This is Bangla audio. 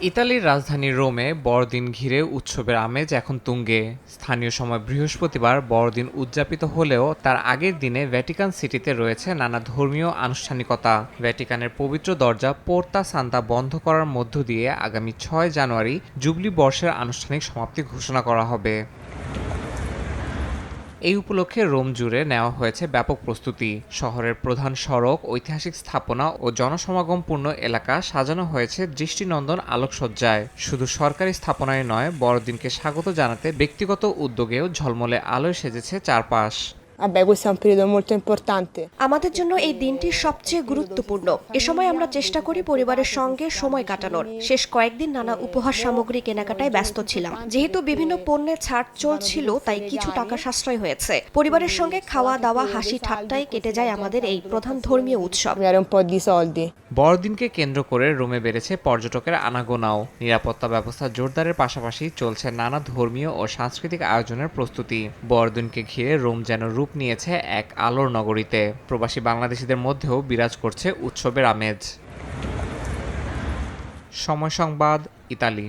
ইতালির রাজধানী রোমে বড়দিন ঘিরে উৎসবের আমেজ এখন তুঙ্গে। স্থানীয় সময় বৃহস্পতিবার বড়দিন উদযাপিত হলেও তার আগের দিনে ভ্যাটিকান সিটিতে রয়েছে নানা ধর্মীয় আনুষ্ঠানিকতা। ভ্যাটিকানের পবিত্র দরজা পোর্তা সান্তা বন্ধ করার মধ্য দিয়ে আগামী ৬ জানুয়ারি জুবলি বর্ষের আনুষ্ঠানিক সমাপ্তি ঘোষণা করা হবে। এই উপলক্ষে রোম জুড়ে নেওয়া হয়েছে ব্যাপক প্রস্তুতি। শহরের প্রধান সড়ক, ঐতিহাসিক স্থাপনা ও জনসমাগমপূর্ণ এলাকা সাজানো হয়েছে দৃষ্টিনন্দন আলোকসজ্জায়। শুধু সরকারি স্থাপনায় নয়, বড়দিনকে স্বাগত জানাতে ব্যক্তিগত উদ্যোগেও ঝলমলে আলোয় সেজেছে চারপাশ। Vabbè, questo è un periodo molto importante. আমাদের জন্য এই দিনটি সবচেয়ে গুরুত্বপূর্ণ। এ সময় আমরা চেষ্টা করি পরিবারের সঙ্গে সময় কাটানোর। শেষ কয়েকদিন নানা উপহার সামগ্রী কেনাকাটায় ব্যস্ত ছিলাম। যেহেতু বিভিন্ন পণ্যে ছাড় চলছিল, তাই কিছু টাকা সাশ্রয় হয়েছে। পরিবারের সঙ্গে খাওয়া দাওয়া, হাসি ঠাট্টায় কেটে যায় আমাদের এই প্রধান ধর্মীয় উৎসব। Avere un po' di soldi. বড়দিনকে কেন্দ্র করে রোমে বেড়েছে পর্যটকের আনাগোনাও। নিরাপত্তা ব্যবস্থা জোরদারের পাশাপাশি চলছে নানা ধর্মীয় ও সাংস্কৃতিক আয়োজনের প্রস্তুতি। বড়দিনকে ঘিরে রোম যেন রূপ নিয়েছে এক আলোর নগরীতে। প্রবাসী বাংলাদেশিদের মধ্যেও বিরাজ করছে উৎসবের আমেজ। সময় সংবাদ, ইতালি।